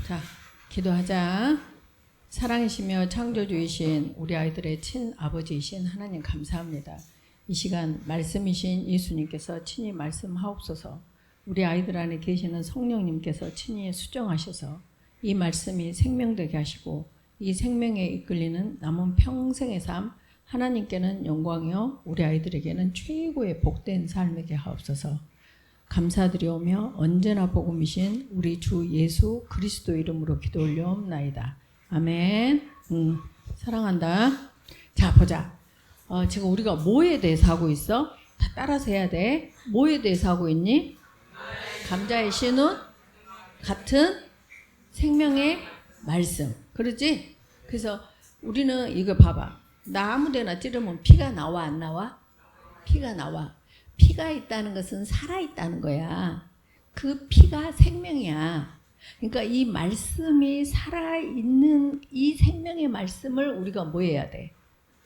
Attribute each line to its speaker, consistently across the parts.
Speaker 1: 자, 기도하자. 사랑이시며 창조주이신 우리 아이들의 친아버지이신 하나님 감사합니다. 이 시간 말씀이신 예수님께서 친히 말씀하옵소서. 우리 아이들 안에 계시는 성령님께서 친히 수정하셔서 이 말씀이 생명되게 하시고 이 생명에 이끌리는 남은 평생의 삶 하나님께는 영광이요 우리 아이들에게는 최고의 복된 삶이게 하옵소서. 감사드리오며 언제나 복음이신 우리 주 예수 그리스도 이름으로 기도 올려옵나이다. 아멘. 사랑한다. 자, 보자. 지금 우리가 뭐에 대해서 하고 있어? 다 따라서 해야 돼. 뭐에 대해서 하고 있니? 감자의 씨는 같은 생명의 말씀. 그러지? 그래서 우리는 이거 봐봐. 나 아무데나 찌르면 피가 나와 안 나와? 피가 나와. 피가 있다는 것은 살아있다는 거야. 그 피가 생명이야. 그러니까 이 말씀이 살아있는 이 생명의 말씀을 우리가 뭐 해야 돼?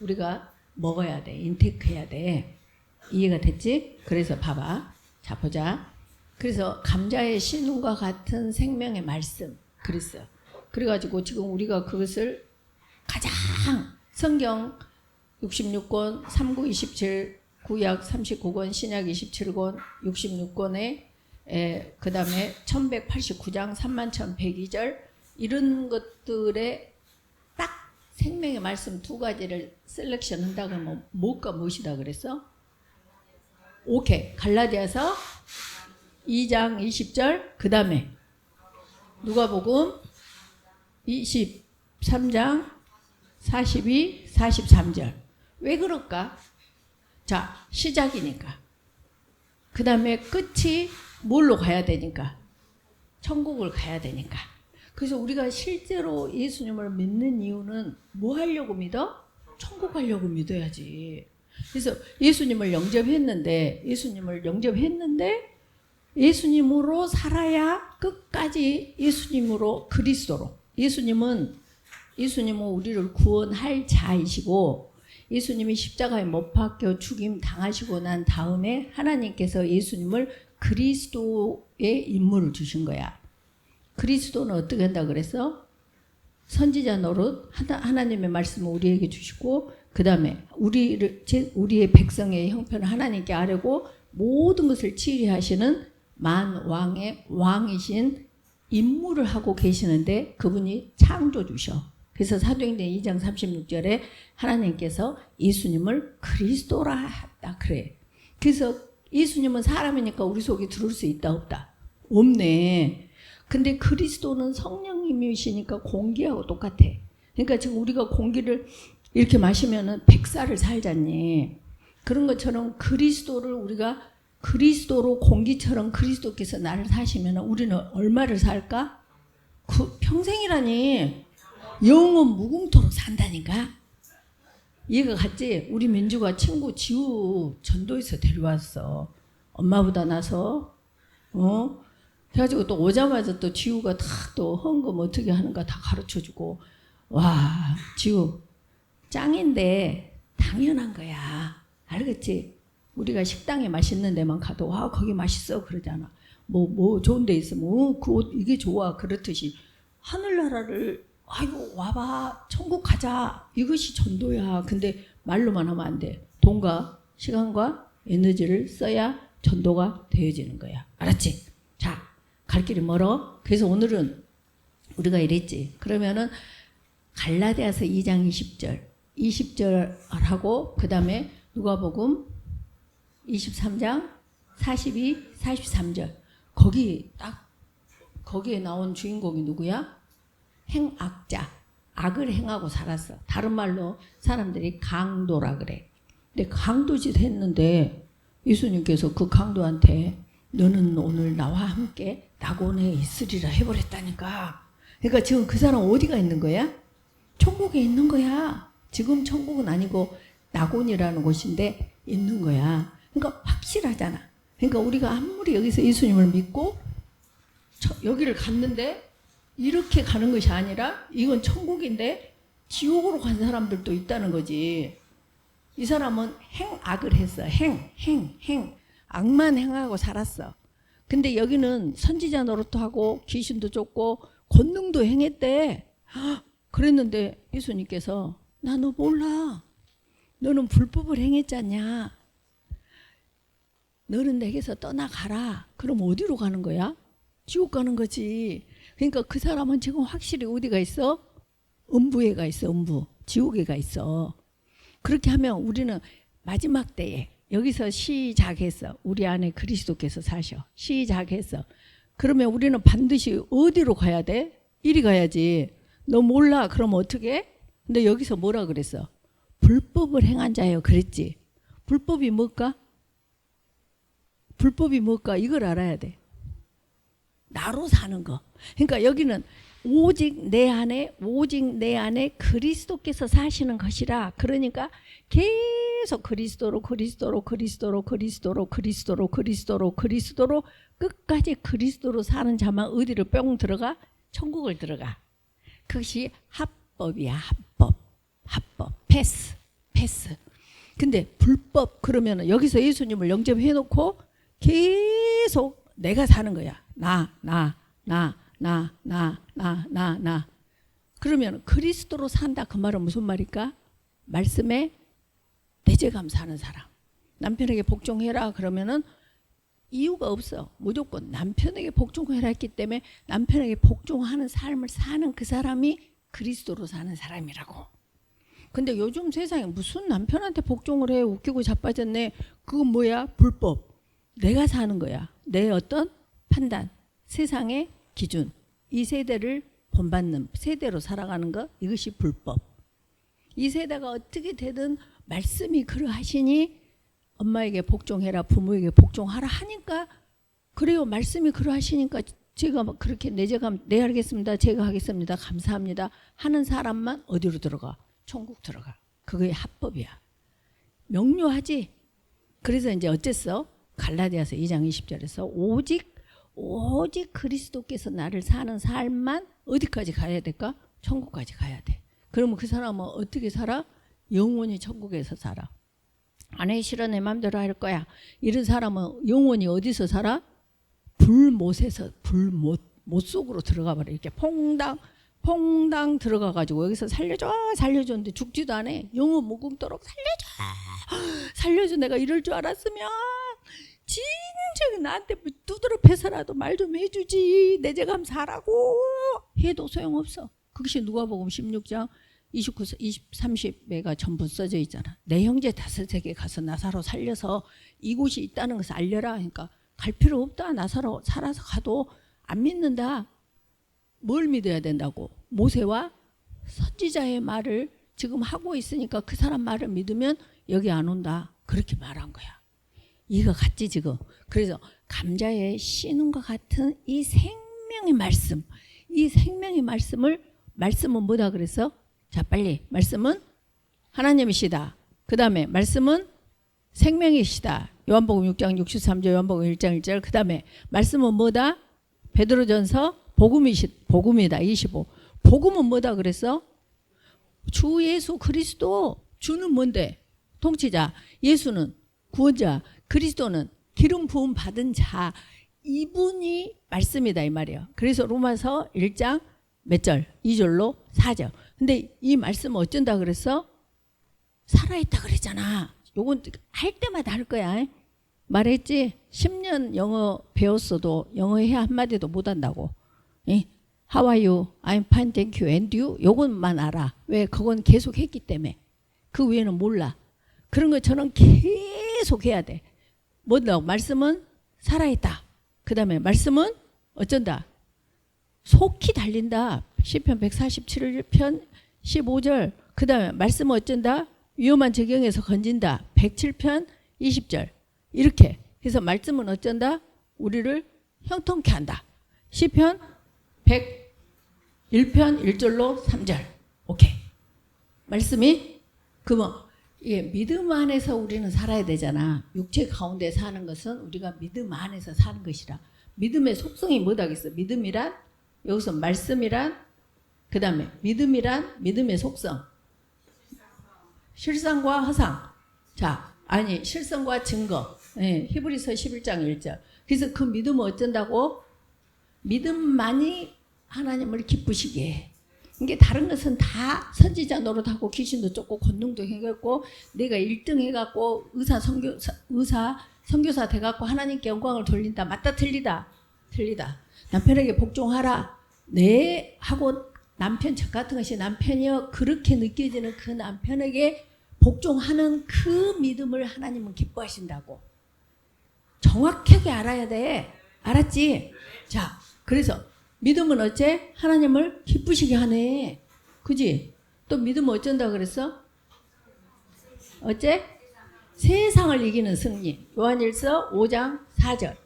Speaker 1: 우리가 먹어야 돼. 인테이크해야 돼. 이해가 됐지? 그래서 봐봐. 자, 보자. 그래서 감자의 씨눈과 같은 생명의 말씀. 그랬어. 그래가지고 지금 우리가 그것을 가장 성경 66권, 3927 구약 39권, 신약 27권, 66권에 그 다음에 1189장, 31,102절 이런 것들에 딱 생명의 말씀 두 가지를 셀렉션 한다고 하면 뭐가 무엇이다 그랬어? 오케이. 갈라디아서 2장 20절 그 다음에 누가복음 23장 42, 43절 왜 그럴까? 자, 시작이니까. 그 다음에 끝이 뭘로 가야 되니까? 천국을 가야 되니까. 그래서 우리가 실제로 예수님을 믿는 이유는 뭐 하려고 믿어? 천국 가려고 믿어야지. 그래서 예수님을 영접했는데 예수님으로 살아야 끝까지 예수님으로 그리스도로. 예수님은 우리를 구원할 자이시고 예수님이 십자가에 못 박혀 죽임 당하시고 난 다음에 하나님께서 예수님을 그리스도의 인물을 주신 거야. 그리스도는 어떻게 한다 그랬어? 선지자 노릇 하나님의 말씀을 우리에게 주시고 그 다음에 우리의 백성의 형편을 하나님께 아뢰고 모든 것을 치리하시는 만왕의 왕이신 임무를 하고 계시는데 그분이 창조주셔. 그래서 사도행전 2장 36절에 하나님께서 예수님을 그리스도라 했다 그래. 그래서 예수님은 사람이니까 우리 속에 들어올 수 있다 없다? 없네. 근데 그리스도는 성령님이시니까 공기하고 똑같아. 그러니까 지금 우리가 공기를 이렇게 마시면은 100살을 살잖니. 그런 것처럼 그리스도를 우리가 그리스도로 공기처럼 그리스도께서 나를 사시면 우리는 얼마를 살까? 평생이라니. 영원 무궁토록 산다니까. 이해가 갔지? 우리 민주가 친구 지우 전도에서 데려왔어. 엄마보다 나서. 그래가지고 또 오자마자 또 지우가 다 또 헌금 어떻게 하는가 다 가르쳐주고. 와, 지우 짱인데 당연한 거야. 알겠지? 우리가 식당에 맛있는 데만 가도 와 거기 맛있어 그러잖아. 뭐 좋은 데 있으면 그 옷 이게 좋아 그렇듯이 하늘나라를 아이고 와봐 천국 가자 이것이 전도야. 근데 말로만 하면 안 돼. 돈과 시간과 에너지를 써야 전도가 되어지는 거야. 알았지? 자, 갈 길이 멀어. 그래서 오늘은 우리가 이랬지. 그러면은 갈라디아서 2장 20절 하고 그 다음에 누가복음 23장 42, 43절 거기에 나온 주인공이 누구야? 행악자. 악을 행하고 살았어. 다른 말로 사람들이 강도라 그래. 근데 강도짓 했는데 예수님께서 그 강도한테 너는 오늘 나와 함께 낙원에 있으리라 해버렸다니까. 그러니까 지금 그 사람 어디가 있는 거야? 천국에 있는 거야. 지금 천국은 아니고 낙원이라는 곳인데 있는 거야. 그러니까 확실하잖아. 그러니까 우리가 아무리 여기서 예수님을 믿고 여기를 갔는데 이렇게 가는 것이 아니라 이건 천국인데 지옥으로 간 사람들도 있다는 거지. 이 사람은 행악을 했어. 악만 행하고 살았어. 근데 여기는 선지자 노릇도 하고 귀신도 쫓고 권능도 행했대. 그랬는데 예수님께서 나 너 몰라. 너는 불법을 행했잖냐. 너는 내게서 떠나가라. 그럼 어디로 가는 거야? 지옥 가는 거지. 그러니까 그 사람은 지금 확실히 어디가 있어? 음부에 가 있어. 음부. 지옥에 가 있어. 그렇게 하면 우리는 마지막 때에 여기서 시작했어. 우리 안에 그리스도께서 사셔. 시작했어. 그러면 우리는 반드시 어디로 가야 돼? 이리 가야지. 너 몰라. 그럼 어떻게? 근데 여기서 뭐라 그랬어? 불법을 행한 자예요. 그랬지. 불법이 뭘까? 불법이 뭘까? 이걸 알아야 돼. 나로 사는 거. 그러니까 여기는 오직 내 안에 그리스도께서 사시는 것이라. 그러니까 계속 그리스도로 끝까지 그리스도로 사는 자만 어디를 뿅 들어가? 천국을 들어가. 그것이 합법이야. 합법. 패스. 근데 불법 그러면 여기서 예수님을 영접해 놓고 계속 내가 사는 거야. 나. 그러면 그리스도로 산다. 그 말은 무슨 말일까? 말씀에 내재감 사는 사람. 남편에게 복종해라 그러면은 이유가 없어. 무조건 남편에게 복종해라 했기 때문에 남편에게 복종하는 삶을 사는 그 사람이 그리스도로 사는 사람이라고. 근데 요즘 세상에 무슨 남편한테 복종을 해. 웃기고 자빠졌네. 그건 뭐야? 불법. 내가 사는 거야. 내 어떤 판단, 세상의 기준, 이 세대를 본받는 세대로 살아가는 것, 이것이 불법. 이 세대가 어떻게 되든 말씀이 그러하시니 엄마에게 복종해라, 부모에게 복종하라 하니까 그래요. 말씀이 그러하시니까 제가 막 그렇게 네 알겠습니다. 제가 하겠습니다. 감사합니다. 하는 사람만 어디로 들어가? 천국 들어가. 그게 합법이야. 명료하지? 그래서 이제 어쨌어? 갈라디아서 2장 20절에서 오직 그리스도께서 나를 사는 삶만 어디까지 가야 될까? 천국까지 가야 돼. 그러면 그 사람은 어떻게 살아? 영원히 천국에서 살아. 안 하기 싫어 내 맘대로 할 거야. 이런 사람은 영원히 어디서 살아? 불못에서 불못 속으로 들어가 버려. 이렇게 퐁당 들어가가지고 여기서 살려줬는데 죽지도 않아. 영원 무궁토록 살려줘. 내가 이럴 줄 알았으면 진짜 나한테 두드러 패서라도 말 좀 해주지. 내 죄감 사라고 해도 소용없어. 그것이 누가복음 16장 29, 20, 30회가 전부 써져 있잖아. 내 형제 5에게 가서 나사로 살려서 이곳이 있다는 것을 알려라. 그러니까 갈 필요 없다. 나사로 살아서 가도 안 믿는다. 뭘 믿어야 된다고? 모세와 선지자의 말을 지금 하고 있으니까 그 사람 말을 믿으면 여기 안 온다. 그렇게 말한 거야. 이거 같지 지금. 그래서 감자에 씨눈과 같은 이 생명의 말씀, 이 생명의 말씀은 뭐다 그랬어? 자 빨리. 말씀은 하나님이시다. 그 다음에 말씀은 생명이시다. 요한복음 6장 63절, 요한복음 1장 1절. 그 다음에 말씀은 뭐다? 베드로전서 복음이다. 25. 복음은 뭐다 그랬어? 주 예수 그리스도. 주는 뭔데? 통치자. 예수는 구원자. 그리스도는 기름 부음 받은 자. 이분이 말씀이다 이 말이에요. 그래서 로마서 1장 몇 절? 2절로 4절. 근데 이 말씀은 어쩐다 그랬어? 살아있다 그랬잖아. 요건 할 때마다 할 거야. 말했지? 10년 영어 배웠어도 영어에 한마디도 못한다고. How are you? I'm fine, thank you. And you? 요것만 알아. 왜? 그건 계속 했기 때문에. 그 외에는 몰라. 그런 것처럼 계속 해야 돼. 뭐라고? 말씀은 살아있다. 그 다음에 말씀은 어쩐다? 속히 달린다. 시편 147편 15절. 그 다음에 말씀은 어쩐다? 위험한 적용에서 건진다. 107편 20절. 이렇게. 그래서 말씀은 어쩐다? 우리를 형통케 한다. 시편 101편 1절로 3절. 오케이. 말씀이 그뭐 믿음 안에서 우리는 살아야 되잖아. 육체 가운데 사는 것은 우리가 믿음 안에서 사는 것이라. 믿음의 속성이 뭐다겠어? 믿음이란 여기서 말씀이란 그 다음에 믿음이란 믿음의 속성. 실상과 허상. 자, 아니 실성과 증거. 히브리서 11장 1절. 그래서 그 믿음은 어쩐다고? 믿음만이 하나님을 기쁘시게 해. 이게 다른 것은 다 선지자 노릇하고 귀신도 쫓고 권능도 해갖고 내가 1등 해갖고 의사 선교사 돼갖고 하나님께 영광을 돌린다. 맞다 틀리다. 틀리다. 남편에게 복종하라. 네 하고 남편 저 같은 것이 남편이여 그렇게 느껴지는 그 남편에게 복종하는 그 믿음을 하나님은 기뻐하신다고. 정확하게 알아야 돼. 알았지? 자, 그래서 믿음은 어째? 하나님을 기쁘시게 하네. 그지? 또 믿음은 어쩐다 그랬어? 어째? 세상을 이기는 승리. 요한일서 5장 4절.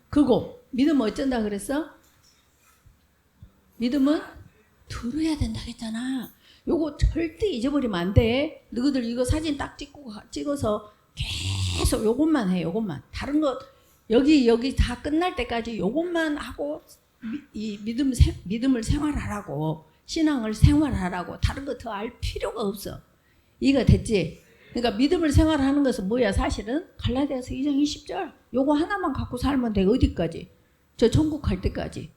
Speaker 1: 그리고 믿음은 어쩐다 그랬어? 믿음은 들어야 된다 했잖아. 요거 절대 잊어버리면 안 돼. 너희들 이거 사진 딱 찍어서 계속 요것만 해. 요것만. 다른 거 여기 다 끝날 때까지 요것만 하고 이 믿음을 생활하라고. 신앙을 생활하라고. 다른 거 더 알 필요가 없어. 이해가 됐지? 그러니까 믿음을 생활하는 것은 뭐야? 사실은 갈라디아서 2장 20절. 요거 하나만 갖고 살면 돼. 어디까지? 저 천국 갈 때까지.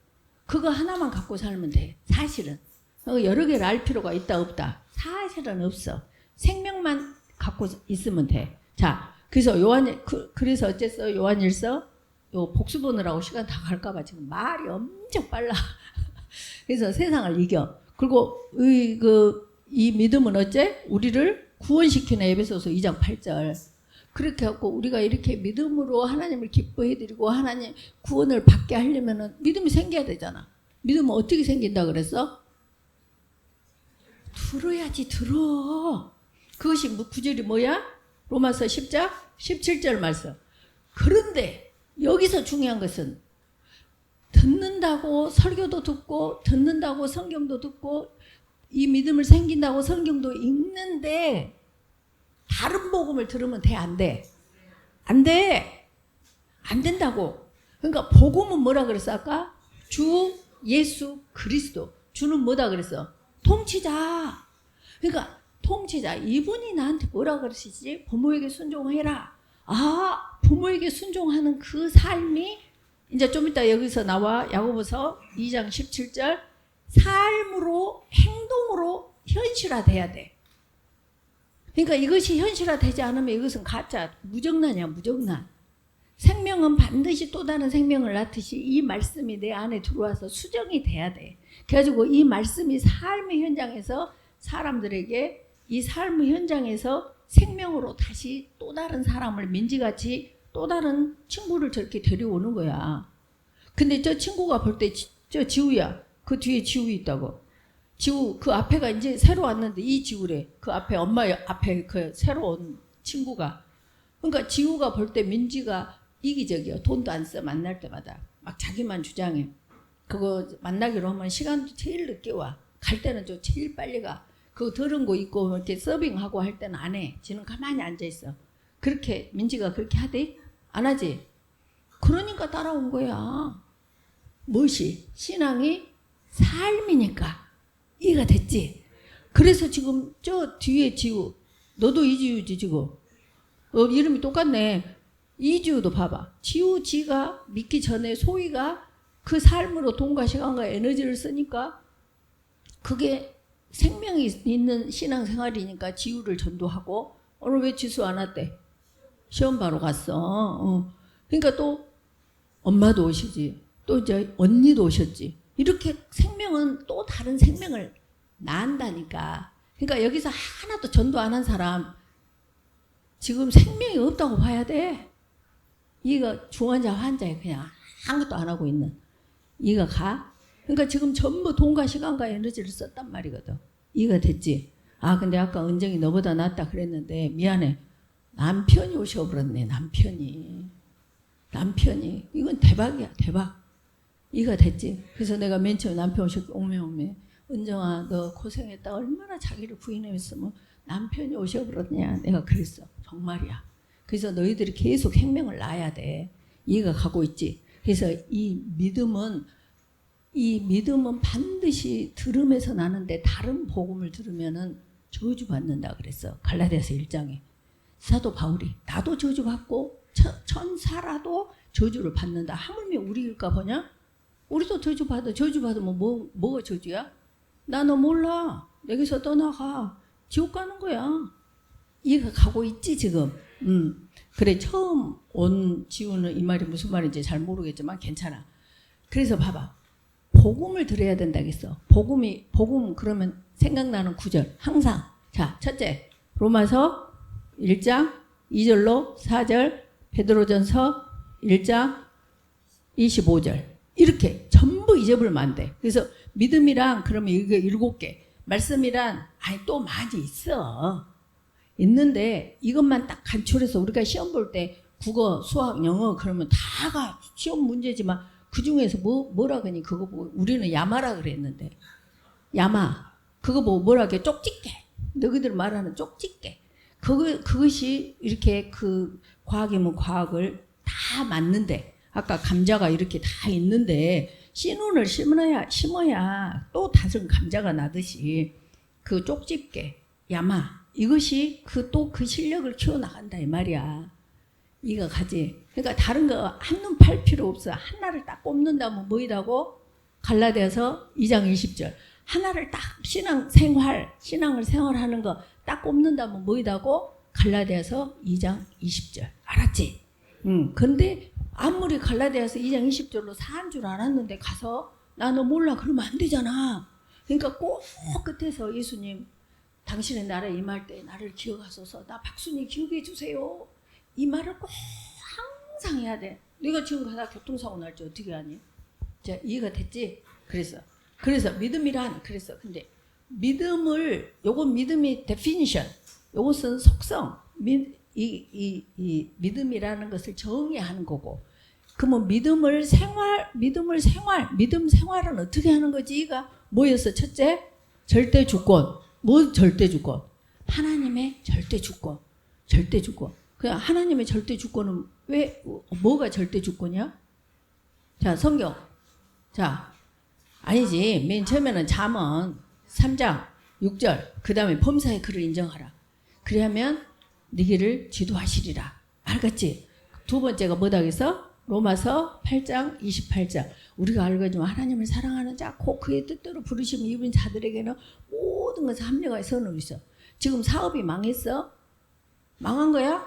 Speaker 1: 그거 하나만 갖고 살면 돼. 사실은. 여러 개를 알 필요가 있다 없다. 사실은 없어. 생명만 갖고 있으면 돼. 자, 그래서 그래서 어쨌어? 요한일서 요 복수 보느라고 시간 다 갈까봐 지금 말이 엄청 빨라. 그래서 세상을 이겨. 그리고 이 믿음은 어째? 우리를 구원시키는 에베소서 2장 8절. 그렇게 하고 우리가 이렇게 믿음으로 하나님을 기뻐해드리고 하나님 구원을 받게 하려면은 믿음이 생겨야 되잖아. 믿음은 어떻게 생긴다 그랬어? 들어야지. 들어. 그것이 구절이 뭐야? 로마서 10장 17절 말씀. 그런데 여기서 중요한 것은 듣는다고 설교도 듣고 듣는다고 성경도 듣고 이 믿음을 생긴다고 성경도 읽는데 다른 복음을 들으면 돼? 안 돼? 안 돼. 안 된다고. 그러니까 복음은 뭐라 그랬어 아까? 주 예수 그리스도. 주는 뭐다 그랬어? 통치자. 그러니까 통치자. 이분이 나한테 뭐라 그러시지? 부모에게 순종해라. 아, 부모에게 순종하는 그 삶이 이제 좀 이따 여기서 나와. 야고보서 2장 17절. 삶으로 행동으로 현실화돼야 돼. 그러니까 이것이 현실화되지 않으면 이것은 가짜. 무정란이야. 무정란. 생명은 반드시 또 다른 생명을 낳듯이 이 말씀이 내 안에 들어와서 수정이 돼야 돼. 그래가지고 이 말씀이 삶의 현장에서 사람들에게 이 삶의 현장에서 생명으로 다시 또 다른 사람을 민지같이 또 다른 친구를 저렇게 데려오는 거야. 근데 저 친구가 볼 때 저 지우야. 그 뒤에 지우 있다고. 지우 그 앞에가 이제 새로 왔는데 이 지우래. 그 앞에 엄마 앞에 그 새로 온 친구가. 그러니까 지우가 볼 때 민지가 이기적이야. 돈도 안 써. 만날 때마다. 막 자기만 주장해. 그거 만나기로 하면 시간도 제일 늦게 와. 갈 때는 좀 제일 빨리 가. 그거 더러운 거 입고 이렇게 서빙하고 할 때는 안 해. 지는 가만히 앉아있어. 그렇게 민지가 그렇게 하대? 안 하지? 그러니까 따라온 거야. 무엇이? 신앙이 삶이니까. 이해가 됐지? 그래서 지금 저 뒤에 지우. 너도 이지우지 지금. 이름이 똑같네. 이지우도 봐봐. 지우 지가 믿기 전에 소희가 그 삶으로 돈과 시간과 에너지를 쓰니까 그게 생명이 있는 신앙생활이니까 지우를 전도하고 오늘 왜 지수 안 왔대? 시험 바로 갔어. 그러니까 또 엄마도 오시지. 또 이제 언니도 오셨지. 이렇게 생명은 또 다른 생명을 낳는다니까. 그러니까 여기서 하나도 전도 안 한 사람 지금 생명이 없다고 봐야 돼. 이가 중환자 환자에 그냥 아무것도 안 하고 있는. 이가 가? 그러니까 지금 전부 돈과 시간과 에너지를 썼단 말이거든. 이해가 됐지? 아 근데 아까 은정이 너보다 낫다 그랬는데 미안해. 남편이 오셔버렸네. 남편이. 이건 대박이야. 대박. 이해가 됐지? 그래서 내가 맨 처음에 남편 오면 은정아 너 고생했다. 얼마나 자기를 부인했으면 남편이 오셔버렸냐. 내가 그랬어. 정말이야. 그래서 너희들이 계속 생명을 낳아야 돼. 이해가 가고 있지? 그래서 이 믿음은 반드시 들음에서 나는데 다른 복음을 들으면은 저주받는다 그랬어. 갈라디아서 1장에. 사도 바울이 나도 저주받고 천사라도 저주를 받는다. 하물며 우리일까 보냐? 우리도 저주받아. 저주받으면 뭐가 저주야? 나 너 몰라. 여기서 떠나가. 지옥 가는 거야. 이해가 가고 있지 지금. 그래 처음 온 지우는 이 말이 무슨 말인지 잘 모르겠지만 괜찮아. 그래서 봐봐. 복음을 들어야 된다겠어. 복음 그러면 생각나는 구절 항상. 자 첫째 로마서 1장 2절로 4절 베드로전서 1장 25절 이렇게 전부 잊어버리면 안 돼. 그래서 믿음이랑 그러면 이게 7개 말씀이란 아니 또 많이 있어. 있는데 이것만 딱 간추려서 우리가 시험 볼 때 국어, 수학, 영어 그러면 다가 시험 문제지만 그 중에서 뭐라 그러니 그거 보고 우리는 야마라 그랬는데 야마 그거 보고 뭐라 그래 쪽집게 너희들 말하는 쪽집게 그것이 이렇게 그 과학이면 과학을 다 맞는데 아까 감자가 이렇게 다 있는데 씨눈을 심어야 또 다른 감자가 나듯이 그 쪽집게 야마 이것이 또 그 실력을 키워나간다 이 말이야. 이거 가지. 그러니까 다른 거 한눈 팔 필요 없어. 하나를 딱 꼽는다면 뭐이라고? 갈라디아서 2장 20절. 하나를 딱 신앙을 생활하는 거 딱 꼽는다면 뭐이라고? 갈라디아서 2장 20절. 알았지? 근데 아무리 갈라디아서 2장 20절로 사한 줄 알았는데 가서 나 너 몰라 그러면 안 되잖아. 그러니까 꼭 끝에서 예수님 당신의 나라에 임할 때 나를 기억하소서. 나 박순이 기억해 주세요. 이 말을 꼭 항상 해야 돼. 네가 지금 가다 교통사고 날지 어떻게 하니? 자, 이해가 됐지? 그래서 믿음이란 근데 요건 믿음이 definition. 요것은 속성. 이 믿음이라는 것을 정의하는 거고. 그러면 믿음 생활은 어떻게 하는 거지? 이가 뭐였어? 첫째, 절대 주권. 뭐 절대 주권? 하나님의 절대 주권. 그냥 하나님의 절대 주권은 뭐가 절대 주권이야? 자, 성경. 자, 아니지. 맨 처음에는 잠언 3장 6절. 그 다음에 범사의 그를 인정하라. 그래야면 네 길을 지도하시리라. 알겠지? 두 번째가 뭐다 그랬어? 로마서 8장 28절. 우리가 알거지만 하나님을 사랑하는 자, 곧 그의 뜻대로 부르심을 입은 자들에게는 모든 것을 합력하여 선을 있어. 지금 사업이 망했어? 망한 거야?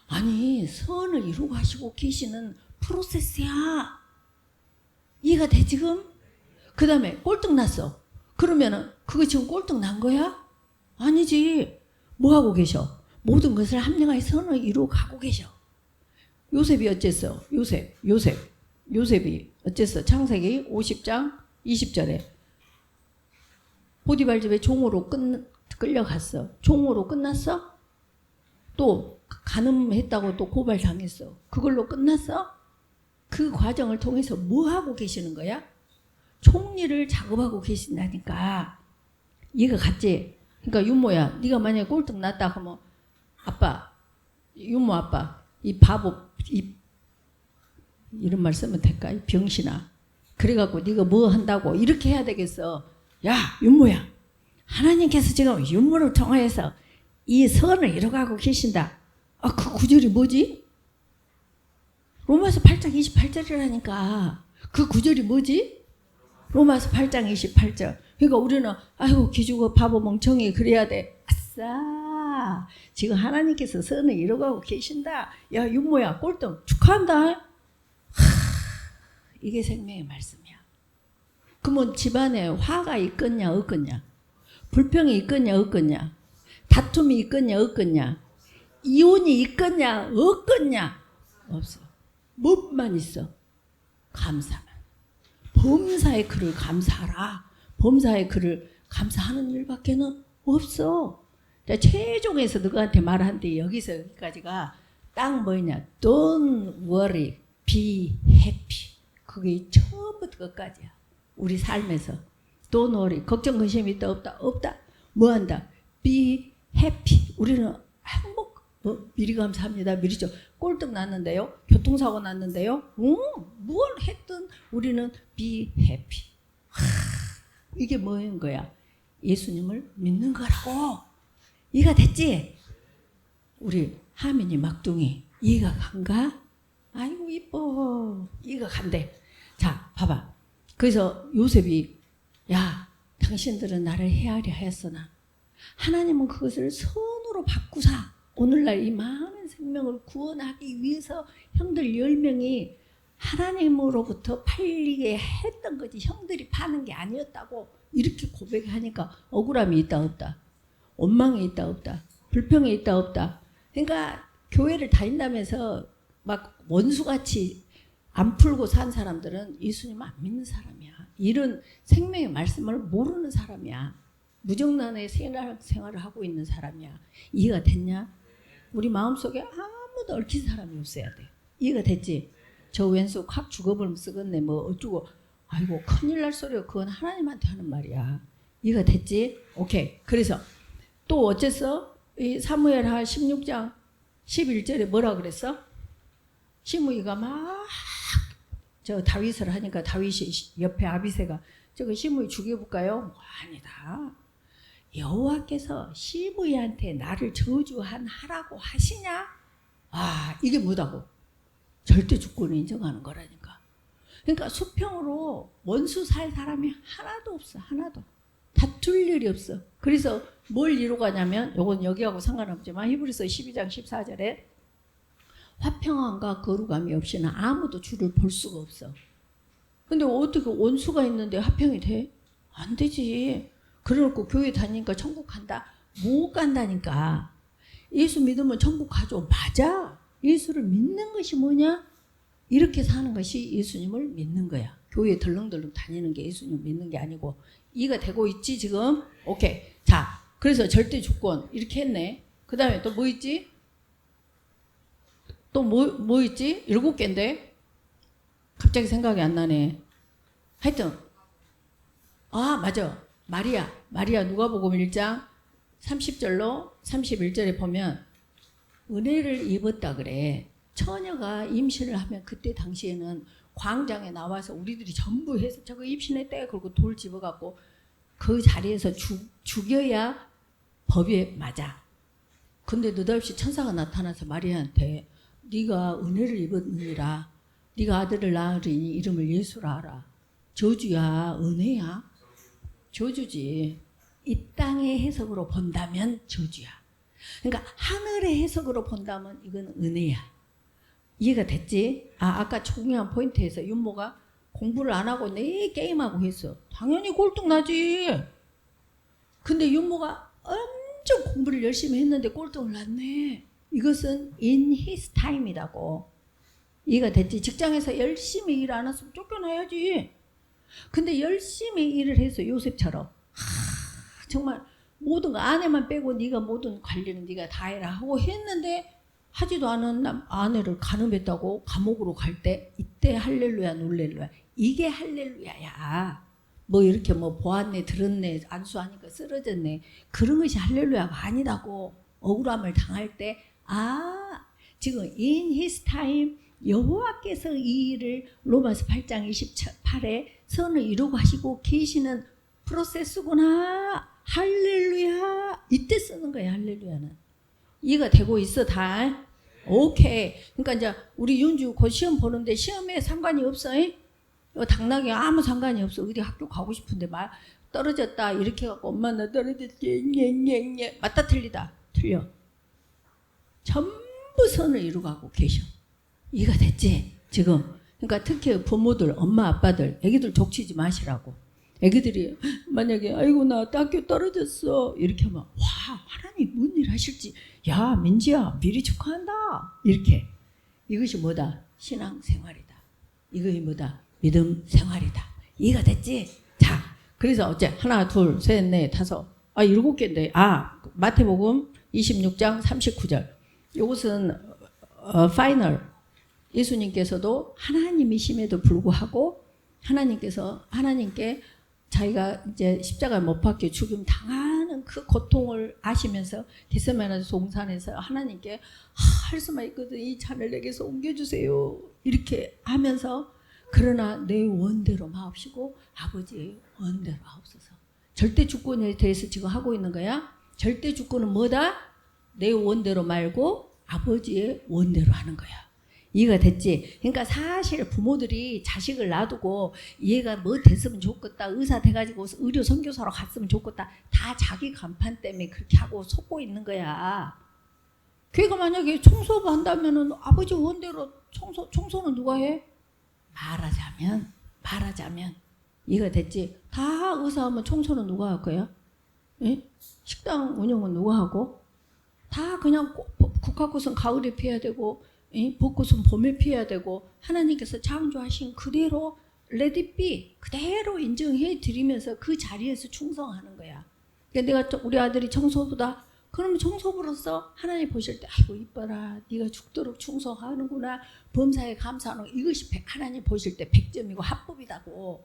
Speaker 1: 아니, 선을 이루고 하시고 계시는 프로세스야. 이해가 돼 지금? 그 다음에 꼴등 났어. 그러면은 그거 지금 꼴등 난 거야? 아니지. 뭐 하고 계셔? 모든 것을 합력하여 선을 이루고 가고 계셔. 요셉이 어쨌어? 요셉이 어쨌어? 창세기 50장 20절에 보디발 집에 종으로 끌려갔어. 종으로 끝났어? 또 간음했다고 또 고발당했어. 그걸로 끝났어? 그 과정을 통해서 뭐 하고 계시는 거야? 총리를 작업하고 계신다니까. 이해가 갔지? 그러니까 윤모야, 네가 만약에 꼴등 났다 하면 윤모 아빠 이 바보 이런 말 쓰면 될까? 이 병신아. 그래갖고 네가 뭐 한다고 이렇게 해야 되겠어. 야 윤모야, 하나님께서 지금 윤모를 통하여서 이 선을 이뤄가고 계신다. 그 구절이 뭐지? 로마서 8장 28절이라니까. 그 구절이 뭐지? 로마서 8장 28절. 그러니까 우리는 아이고 기죽어 바보 멍청이 그래야 돼. 아싸, 지금 하나님께서 선을 이뤄가고 계신다. 야 윤모야 꼴등 축하한다. 이게 생명의 말씀이야. 그러면 집안에 화가 있겠냐 없겠냐? 불평이 있겠냐 없겠냐? 다툼이 있겠냐 없겠냐? 이혼이 있겠냐 없겠냐? 없어. 뭐만 있어? 감사만. 범사의 그를 감사하라. 범사의 그를 감사하는 일밖에는 없어. 자, 최종에서 너한테 말한데 여기서 여기까지가 딱 뭐냐? Don't worry, be happy. 그게 처음부터 끝까지야. 우리 삶에서. Don't worry. 걱정 근심이 있다 없다? 없다. 뭐 한다? Be happy. 우리는 행복. 미리 감사합니다. 미리 꼴등 났는데요. 교통사고 났는데요. 뭘 했든 우리는 be happy. 이게 뭐인 거야? 예수님을 믿는 거라고. 이해가 됐지? 우리 하민이 막둥이 이해가 간가? 아이고 이뻐. 이해가 간대. 자, 봐봐. 그래서 요셉이 야, 당신들은 나를 헤아려 하였으나 하나님은 그것을 선으로 바꾸사 오늘날 이 많은 생명을 구원하기 위해서 형들 10명이 하나님으로부터 팔리게 했던 거지 형들이 파는 게 아니었다고 이렇게 고백하니까 억울함이 있다 없다? 원망이 있다 없다? 불평이 있다 없다? 그러니까 교회를 다닌다면서 막 원수같이 안 풀고 산 사람들은 예수님 안 믿는 사람이야. 이런 생명의 말씀을 모르는 사람이야. 무정란의 생활을 하고 있는 사람이야. 이해가 됐냐? 우리 마음속에 아무도 얽힌 사람이 없어야 돼. 이해가 됐지? 저 왼수 확 죽어버리면 쓰겠네 뭐 어쩌고 아이고 큰일 날 소리야. 그건 하나님한테 하는 말이야. 이해가 됐지? 오케이. 그래서 또 어째서 이 사무엘하 16장 11절에 뭐라 그랬어? 시므이가 막 저 다윗을 하니까 다윗이 옆에 아비새가 저거 시므이 죽여볼까요? 뭐 아니다. 여호와께서 시므이한테 나를 저주하라고 하시냐? 아 이게 뭐다고? 절대 주권을 인정하는 거라니까. 그러니까 수평으로 원수 살 사람이 하나도 없어. 하나도. 다툴 일이 없어. 그래서 뭘 이루가냐면 이건 여기하고 상관없지만 히브리서 12장 14절에 화평함과 거룩함이 없이는 아무도 주를 볼 수가 없어. 근데 어떻게 원수가 있는데 화평이 돼? 안 되지. 그래놓고 교회 다니니까 천국 간다? 못 간다니까. 예수 믿으면 천국 가죠. 맞아. 예수를 믿는 것이 뭐냐? 이렇게 사는 것이 예수님을 믿는 거야. 교회 덜렁덜렁 다니는 게 예수님 믿는 게 아니고. 이해가 되고 있지 지금? 오케이. 자, 그래서 절대 주권 이렇게 했네. 그 다음에 또 뭐 있지? 또 뭐 있지? 7개인데? 갑자기 생각이 안 나네. 하여튼 아 맞아. 마리아 누가복음 1장 30절로 31절에 보면 은혜를 입었다 그래. 처녀가 임신을 하면 그때 당시에는 광장에 나와서 우리들이 전부 해서 저거 임신했대 그러고 돌 집어갖고 그 자리에서 죽여야 법에 맞아. 근데 느닷없이 천사가 나타나서 마리아한테 네가 은혜를 입었느니라. 네가 아들을 낳으리니 이름을 예수라 하라. 저주야 은혜야? 저주지. 이 땅의 해석으로 본다면 저주야. 그러니까 하늘의 해석으로 본다면 이건 은혜야. 이해가 됐지? 아까 중요한 포인트에서 윤모가 공부를 안 하고 내 게임하고 했어. 당연히 꼴등나지. 근데 윤모가 엄청 공부를 열심히 했는데 꼴등을 났네. 이것은 in his time이라고. 이해가 됐지? 직장에서 열심히 일 안 했으면 쫓겨나야지. 근데 열심히 일을 해서 요셉처럼 정말 모든 거 아내만 빼고 네가 모든 관리는 네가 다 해라 하고 했는데 하지도 않은 아내를 간음했다고 감옥으로 갈 때 이때 할렐루야 놀렐루야. 이게 할렐루야야. 뭐 이렇게 뭐 보았네 들었네 안수하니까 쓰러졌네. 그런 것이 할렐루야가 아니라고. 억울함을 당할 때 지금 in his time 여호와께서 이 일을 로마서 8장 28에 선을 이루고 하시고 계시는 프로세스구나. 할렐루야. 이때 쓰는 거야 할렐루야는. 이해가 되고 있어 다? 오케이. 그러니까 이제 우리 윤주 곧 시험 보는데 시험에 상관이 없어. 이거 당나귀 아무 상관이 없어. 어디 학교 가고 싶은데 말 떨어졌다 이렇게 해갖고 엄마 나 떨어졌지. 맞다 틀리다. 틀려. 전부 선을 이루고 계셔. 이해가 됐지? 지금. 그러니까 특히 부모들, 엄마, 아빠들, 애기들 족치지 마시라고. 애기들이 만약에 아이고 나 학교 떨어졌어 이렇게 하면 와 하나님 뭔 일 하실지 야 민지야 미리 축하한다 이렇게. 이것이 뭐다? 신앙생활이다. 이것이 뭐다? 믿음 생활이다. 이해가 됐지? 자 그래서 어째 하나 둘 셋 넷 다섯 7개인데 마태복음 26장 39절 이것은 파이널. 예수님께서도 하나님이심에도 불구하고 하나님께 자기가 이제 십자가에 못 박혀 죽임 당하는 그 고통을 아시면서 겟세마네 동산에서 하나님께 할 수만 있거든 이 잔을 내게서 옮겨주세요 이렇게 하면서 그러나 내 원대로 마옵시고 아버지의 원대로 하옵소서. 절대 주권에 대해서 지금 하고 있는 거야. 절대 주권은 뭐다? 내 원대로 말고 아버지의 원대로 하는 거야. 이해가 됐지? 그러니까 사실 부모들이 자식을 놔두고 얘가 뭐 됐으면 좋겠다, 의사 돼가지고 의료 선교사로 갔으면 좋겠다, 다 자기 간판 때문에 그렇게 하고 속고 있는 거야. 걔가 만약에 청소부 한다면은 아버지 원대로 청소는 누가 해? 말하자면 이해가 됐지? 다 의사하면 청소는 누가 할 거야? 예? 식당 운영은 누가 하고? 다 그냥 국화꽃은 가을에 피어야 되고 벚꽃은 봄에 피어야 되고 하나님께서 창조하신 그대로 let it be 그대로 인정해 드리면서 그 자리에서 충성하는 거야. 그러니까 내가 우리 아들이 청소부다. 그러면 청소부로서 하나님 보실 때 아이고 이뻐라 네가 죽도록 충성하는구나 범사에 감사하는 거. 이것이 하나님 보실 때 100점이고 합법이다고.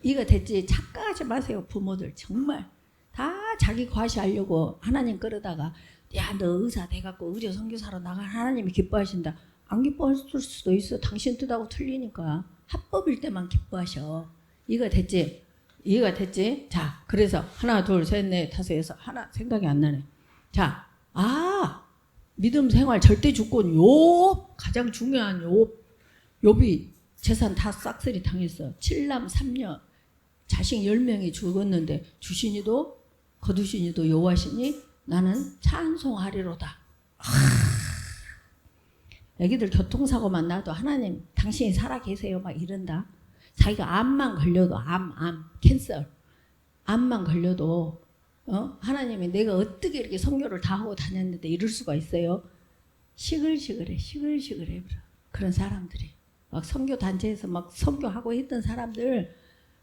Speaker 1: 이거 됐지? 착각하지 마세요 부모들. 정말 다 자기 과시하려고 하나님 끌어다가 야 너 의사 돼갖고 의료 선교사로 나가 하나님이 기뻐하신다. 안 기뻐하실 수도 있어. 당신 뜻하고 틀리니까. 합법일 때만 기뻐하셔. 이거 됐지? 이해가 됐지? 자, 그래서 하나, 둘, 셋, 넷, 다섯, 여섯. 하나 생각이 안 나네. 자, 믿음 생활 절대 주권 욥 가장 중요한 욥이 재산 다 싹쓸이 당했어. 7남 3녀 자식 10명이 죽었는데 주시니도 거두시니도 여호와시니 나는 찬송하리로다. 애기들 교통사고만 나도 하나님 당신이 살아계세요 막 이런다. 자기가 암만 걸려도 캔서 암만 걸려도 하나님이 내가 어떻게 이렇게 선교를 다 하고 다녔는데 이럴 수가 있어요. 시글시글해 그런 사람들이 막 선교 단체에서 막 선교하고 했던 사람들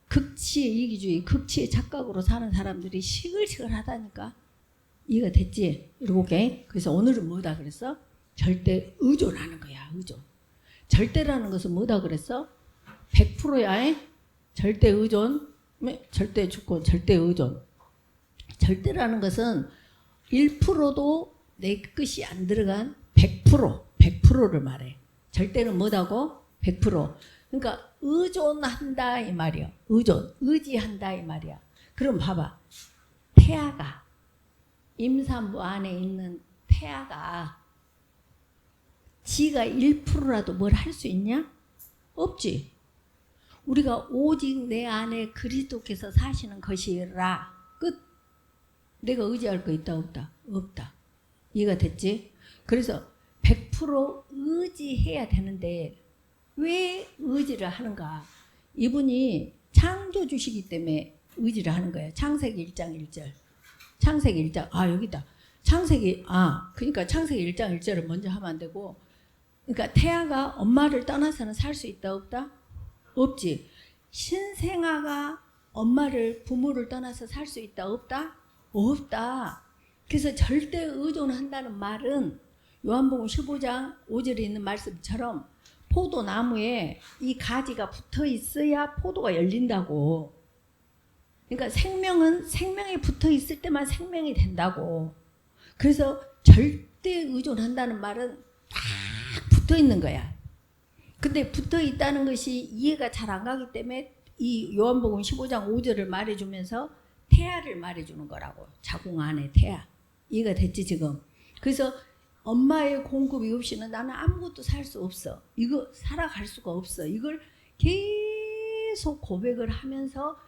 Speaker 1: 극치의 이기주의 극치의 착각으로 사는 사람들이 시글시글하다니까. 이해가 됐지? 7개. 그래서 오늘은 뭐다 그랬어? 절대 의존하는 거야. 의존. 절대라는 것은 뭐다 그랬어? 100%야. 절대 의존, 절대 주권, 절대 의존. 절대라는 것은 1%도 내 것이 안 들어간 100%를 말해. 절대는 뭐다고? 100%. 그러니까 의존한다 이 말이야. 의지한다 이 말이야. 그럼 봐봐. 태아가 임산부 안에 있는 태아가 지가 1%라도 뭘 할 수 있냐? 없지. 우리가 오직 내 안에 그리스도께서 사시는 것이라. 끝. 내가 의지할 거 있다 없다? 없다. 이해가 됐지? 그래서 100% 의지해야 되는데 왜 의지를 하는가? 이분이 창조주시기 때문에 의지를 하는 거예요. 창세기 1장 1절. 창세기 1장 여기다. 그러니까 창세기 1장 1절을 먼저 하면 안 되고, 그러니까 태아가 엄마를 떠나서는 살 수 있다 없다? 없지. 신생아가 부모를 떠나서 살 수 있다 없다? 없다. 그래서 절대 의존한다는 말은 요한복음 15장 5절에 있는 말씀처럼 포도나무에 이 가지가 붙어 있어야 포도가 열린다고. 그러니까 생명이 붙어 있을 때만 생명이 된다고. 그래서 절대 의존한다는 말은 딱 붙어 있는 거야. 근데 붙어 있다는 것이 이해가 잘 안 가기 때문에 이 요한복음 15장 5절을 말해주면서 태아를 말해주는 거라고. 자궁 안에 태아. 이해가 됐지 지금? 그래서 엄마의 공급이 없이는 나는 아무것도 살 수 없어. 이거 살아갈 수가 없어. 이걸 계속 고백을 하면서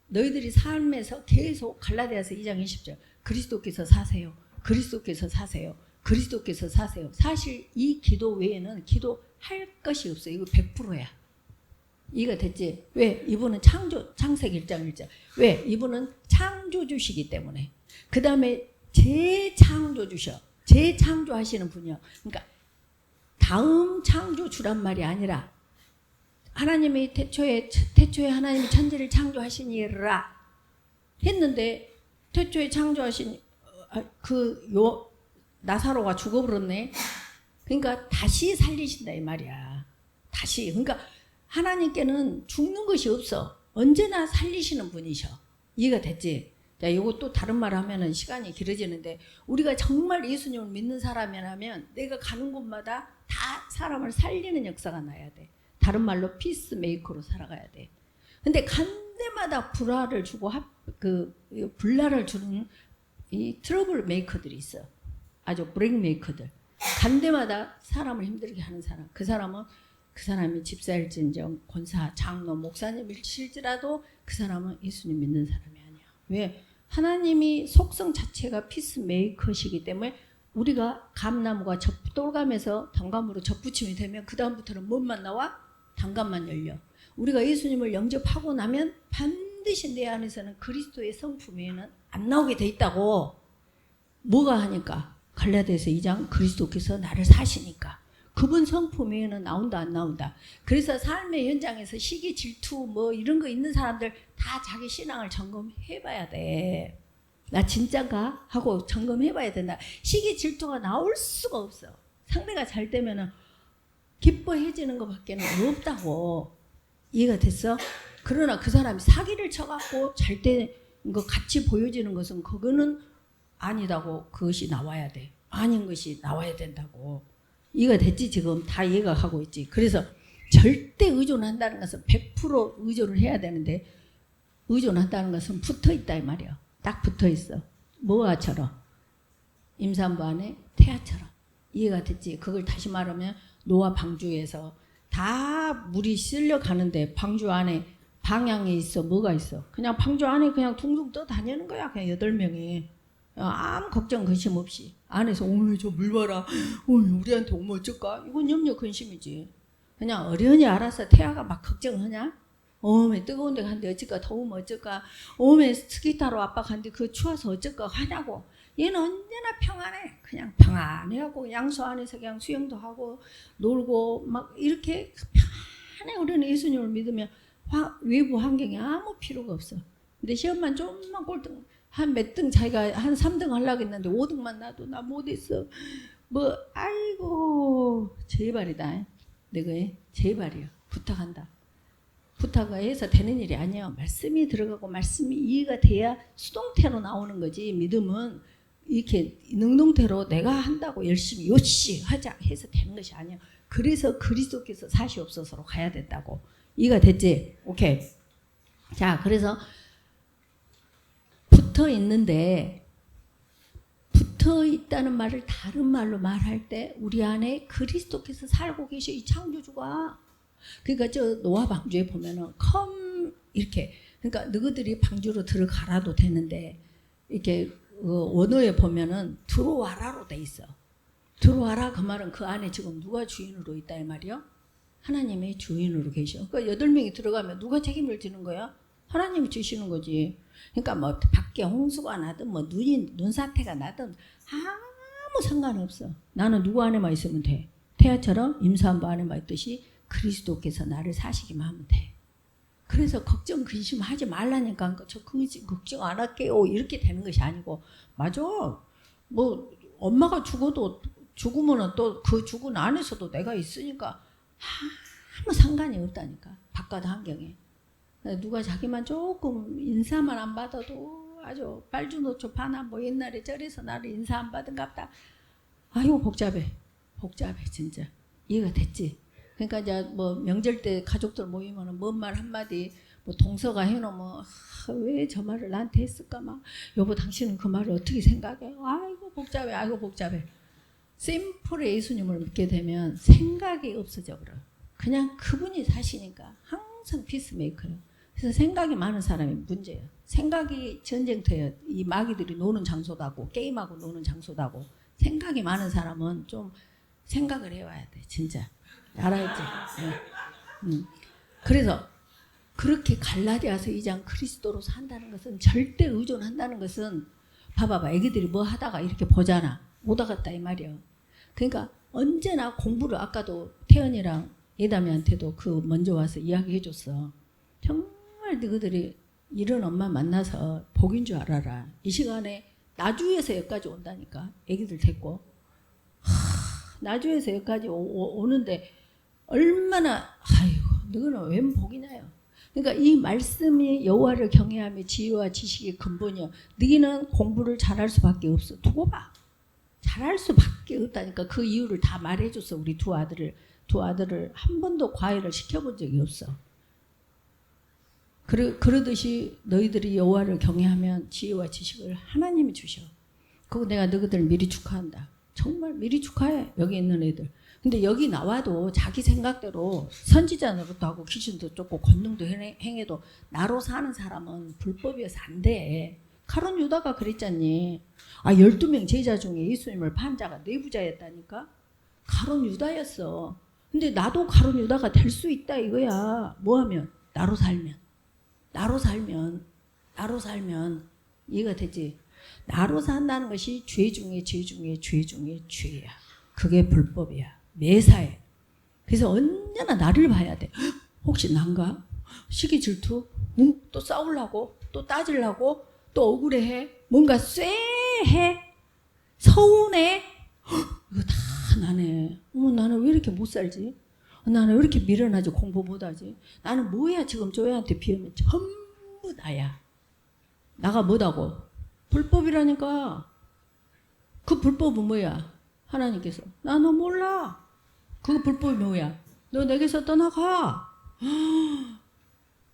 Speaker 1: 너희들이 삶에서 계속 갈라디아서 2장 20절 그리스도께서 사세요. 그리스도께서 사세요. 그리스도께서 사세요. 사실 이 기도 외에는 기도할 것이 없어요. 이거 100%야. 이해가 됐지? 왜? 이분은 창세기 1장 1절. 왜? 이분은 창조주시기 때문에. 그 다음에 재창조주셔. 재창조하시는 분이요. 그러니까 다음 창조주란 말이 아니라 하나님이 태초에 하나님이 천지를 창조하시니라 했는데 태초에 창조하신 나사로가 죽어버렸네. 그러니까 다시 살리신다 이 말이야. 다시. 그러니까 하나님께는 죽는 것이 없어. 언제나 살리시는 분이셔. 이해가 됐지? 자, 이거 또 다른 말 하면은 시간이 길어지는데 우리가 정말 예수님을 믿는 사람이라면 내가 가는 곳마다 다 사람을 살리는 역사가 나야 돼. 다른 말로 피스메이커로 살아가야 돼. 근데 간 데마다 불화를 주고 불화를 주는 이 트러블 메이커들이 있어. 아주 브레이크 메이커들. 간 데마다 사람을 힘들게 하는 사람. 그 사람이 집사일진정, 권사, 장로, 목사님일지라도 그 사람은 예수님 믿는 사람이 아니야. 왜? 하나님이 속성 자체가 피스메이커시기 때문에 우리가 감나무가 돌감에서 단감으로 접붙임이 되면 그 다음부터는 뭔만 나와? 단감만 열려. 우리가 예수님을 영접하고 나면 반드시 내 안에서는 그리스도의 성품 외에는 안 나오게 돼 있다고. 뭐가 하니까? 갈라디아서 2장 그리스도께서 나를 사시니까. 그분 성품 외에는 나온다 안 나온다. 그래서 삶의 현장에서 시기 질투 뭐 이런 거 있는 사람들 다 자기 신앙을 점검해봐야 돼. 나 진짠가? 하고 점검해봐야 된다. 시기 질투가 나올 수가 없어. 상대가 잘 되면은 기뻐해지는 것밖에는 없다고. 이해가 됐어? 그러나 그 사람이 사기를 쳐갖고 잘 된 거 같이 보여지는 것은 그거는 아니다고. 그것이 나와야 돼. 아닌 것이 나와야 된다고. 이해가 됐지? 지금 다 이해가 하고 있지. 그래서 절대 의존한다는 것은 100% 의존을 해야 되는데 의존한다는 것은 붙어있다 이 말이야. 딱 붙어있어. 뭐와처럼? 임산부 안에 태아처럼. 이해가 됐지? 그걸 다시 말하면 노아 방주에서 다 물이 쓸려가는데 방주 안에 방향에 있어. 뭐가 있어? 그냥 방주 안에 그냥 둥둥 떠다니는 거야. 그냥 8명이. 아무 걱정 근심 없이 안에서 오늘 저 물 봐라, 오늘 우리한테 오면 어쩔까? 이건 염려 근심이지. 그냥 어련히 알아서 태아가 막 걱정하냐? 어메 뜨거운 데 간데 어쩔까? 더우면 어쩔까? 어메 스키 타러 아빠 간데 그 추워서 어쩔까? 하냐고. 얘는 언제나 평안해. 그냥 평안해하고 양수 안에서 그냥 수영도 하고 놀고 막 이렇게 편해. 우리는 예수님을 믿으면 외부 환경이 아무 필요가 없어. 근데 시험만 좀만 꼴등 한 몇 등 자기가 한 3등 하려고 했는데 5등만 나도 나 못했어. 뭐 아이고 제발이다. 내가 제발이야. 부탁한다. 부탁해서 되는 일이 아니야. 말씀이 들어가고 말씀이 이해가 돼야 수동태로 나오는 거지. 믿음은 이렇게 능동태로 내가 한다고 열심히 요시 하자 해서 되는 것이 아니야. 그래서 그리스도께서 사시옵소서로 가야 된다고. 이해가 됐지? 오케이. 자, 그래서 붙어 있는데 붙어 있다는 말을 다른 말로 말할 때 우리 안에 그리스도께서 살고 계셔. 이 창조주가. 그러니까 저 노아 방주에 보면은 이렇게 그러니까 너희들이 방주로 들어가라도 되는데 이렇게 원어에 보면은 들어와라로 돼 있어. 들어와라 그 말은 그 안에 지금 누가 주인으로 있다 이 말이요? 하나님의 주인으로 계셔. 그러니까 8명이 들어가면 누가 책임을 지는 거야? 하나님이 주시는 거지. 그러니까 뭐 밖에 홍수가 나든 뭐 눈사태가 나든 아무 상관없어. 나는 누구 안에만 있으면 돼. 태아처럼 임산부 안에만 있듯이 그리스도께서 나를 사시기만 하면 돼. 그래서 걱정 근심하지 말라니까. 저 걱정 안 할게요 이렇게 되는 것이 아니고. 맞아. 뭐 엄마가 죽으면은 또 그 죽은 안에서도 내가 있으니까 아무 상관이 없다니까. 바깥 환경에. 누가 자기만 조금 인사만 안 받아도 아주 빨주노초 파나 뭐 옛날에 저래서 나를 인사 안 받은갑다. 아이고 복잡해 진짜. 이해가 됐지? 그러니까 이제 뭐 명절 때 가족들 모이면은 뭔 말 한마디 뭐 동서가 해놓으면 왜 저 말을 나한테 했을까 막 여보 당신은 그 말을 어떻게 생각해? 아이고 복잡해. 심플에 예수님을 믿게 되면 생각이 없어져 버려. 그냥 그분이 사시니까 항상 피스메이커예요. 그래서 생각이 많은 사람이 문제예요. 생각이 전쟁터예요. 이 마귀들이 노는 장소다고 게임하고 노는 장소다고. 생각이 많은 사람은 좀 생각을 해와야 돼. 진짜. 알아야지. 네. 그래서 그렇게 갈라디아서 2장 그리스도로 산다는 것은 절대 의존한다는 것은 봐봐봐. 애기들이 뭐 하다가 이렇게 보잖아. 오다 갔다 이 말이야. 그러니까 언제나 공부를 아까도 태연이랑 예담이한테도 그 먼저 와서 이야기해 줬어. 정말 너희들이 이런 엄마 만나서 복인 줄 알아라. 이 시간에 나주에서 여기까지 온다니까. 애기들 데리고. 나주에서 여기까지 오는데 얼마나 아이고 너희는 웬 복이냐요. 그러니까 이 말씀이 여호와를 경외하며 지혜와 지식의 근본이요. 너희는 공부를 잘할 수밖에 없어. 두고 봐. 잘할 수밖에 없다니까. 그 이유를 다 말해줬어. 우리 두 아들을 한 번도 과외를 시켜본 적이 없어. 그러듯이 너희들이 여호와를 경외하면 지혜와 지식을 하나님이 주셔. 그거 내가 너희들 미리 축하한다. 정말 미리 축하해. 여기 있는 애들. 근데 여기 나와도 자기 생각대로 선지자 노릇도 하고 귀신도 쫓고 권능도 행해도 나로 사는 사람은 불법이어서 안 돼. 가룟 유다가 그랬잖니. 12명 제자 중에 예수님을 판 자가 내부자였다니까. 가룟 유다였어. 근데 나도 가룟 유다가 될 수 있다 이거야. 뭐하면? 나로 살면 이해가 되지? 나로 산다는 것이 죄 중에 죄야. 그게 불법이야. 매사에. 그래서 언제나 나를 봐야 돼. 혹시 난가? 시기 질투? 응? 또 싸우려고? 또 따지려고? 또 억울해해? 뭔가 쎄해? 서운해? 이거 다 나네. 나는 왜 이렇게 못 살지? 나는 왜 이렇게 미련하지? 공부 못하지? 나는 뭐야 지금 조회한테 비하면 전부 나야. 나가 뭐다고? 불법이라니까. 그 불법은 뭐야? 하나님께서 나 너 몰라. 그 불법이 뭐야? 너 내게서 떠나가.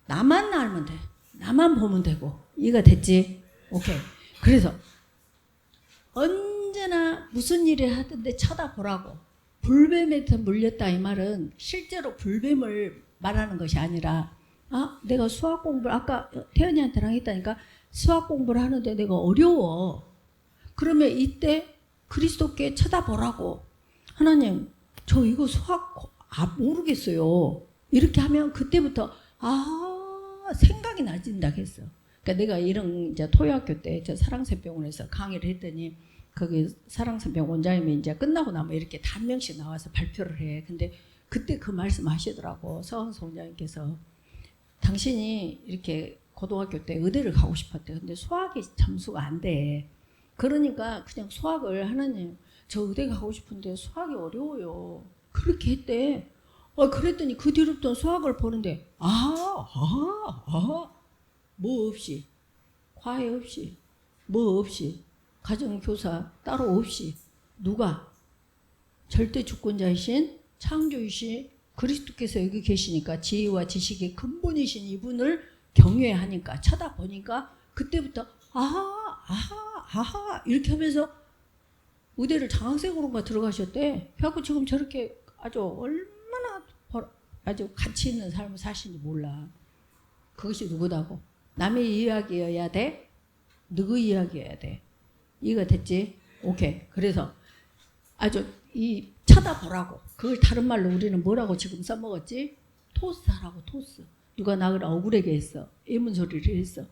Speaker 1: 나만 알면 돼. 나만 보면 되고. 이해가 됐지? 오케이. 그래서 언제나 무슨 일을 하든데 쳐다보라고. 불뱀에 물렸다 이 말은 실제로 불뱀을 말하는 것이 아니라 내가 수학 공부를 아까 태연이한테랑 했다니까 수학 공부를 하는데 내가 어려워. 그러면 이때 그리스도께 쳐다보라고. 하나님 저 이거 수학 모르겠어요. 이렇게 하면 그때부터 생각이 나진다 했어. 그러니까 내가 이런 이제 토요학교 때 저 사랑새병원에서 강의를 했더니 거기 사랑새병원 원장님이 이제 끝나고 나면 이렇게 한 명씩 나와서 발표를 해. 근데 그때 그 말씀 하시더라고. 서원서 원장님께서 당신이 이렇게 고등학교 때 의대를 가고 싶었대. 근데 수학이 점수가 안 돼. 그러니까 그냥 수학을 하나님 저 의대 가고 싶은데 수학이 어려워요. 그렇게 했대. 그랬더니 그 뒤로부터 수학을 보는데 뭐 없이 과외 없이 뭐 없이 가정교사 따로 없이 누가 절대 주권자이신 창조이신 그리스도께서 여기 계시니까 지혜와 지식의 근본이신 이분을 경외하니까 쳐다보니까 그때부터 이렇게 하면서 의대를 장학생으로가 들어가셨대. 그래갖고 지금 저렇게 아주 얼마나 아주 가치 있는 삶을 사시는지 몰라. 그것이 누구다고? 남의 이야기여야 돼? 누구 이야기여야 돼? 이해가 됐지? 오케이. 그래서 아주 이 쳐다보라고. 그걸 다른 말로 우리는 뭐라고 지금 써먹었지? 토스하라고 토스. 누가 나를 억울하게 했어. 애문소리를 했어.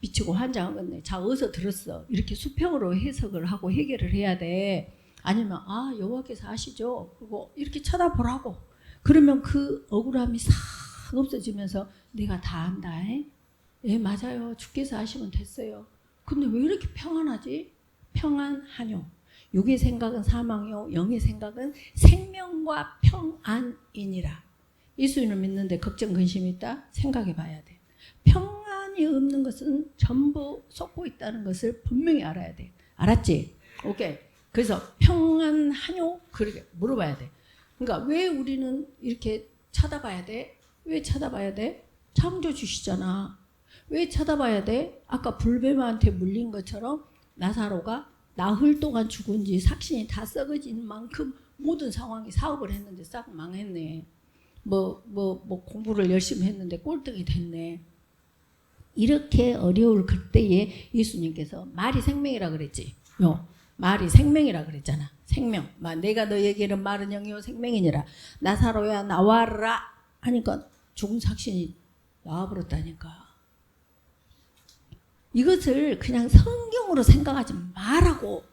Speaker 1: 미치고 환장하겠네. 자 어디서 들었어. 이렇게 수평으로 해석을 하고 해결을 해야 돼. 아니면 여호와께서 아시죠? 그리고 이렇게 쳐다보라고. 그러면 그 억울함이 싹 없어지면서 내가 다 안다. 예 맞아요. 주께서 아시면 됐어요. 근데 왜 이렇게 평안하지? 평안하뇨. 육의 생각은 사망이요 영의 생각은 생명과 평안이니라. 예수님을 믿는데 걱정 근심이 있다? 생각해 봐야 돼. 평안이 없는 것은 전부 쏟고 있다는 것을 분명히 알아야 돼. 알았지? 오케이. 그래서 평안하뇨? 그렇게 물어봐야 돼. 그러니까 왜 우리는 이렇게 쳐다봐야 돼? 왜 쳐다봐야 돼? 창조주시잖아. 왜 쳐다봐야 돼? 아까 불뱀한테 물린 것처럼 나사로가 나흘 동안 죽은 지 삭신이 다 썩어진 만큼 모든 상황이 사업을 했는데 싹 망했네. 공부를 열심히 했는데 꼴등이 됐네. 이렇게 어려울 그때에 예수님께서 말이 생명이라 그랬지. 말이 생명이라 그랬잖아. 생명. 내가 너에게는 말은 영이요 생명이니라. 나사로야 나와라 하니까 죽은 삭신이 나와버렸다니까. 이것을 그냥 성경으로 생각하지 말라고.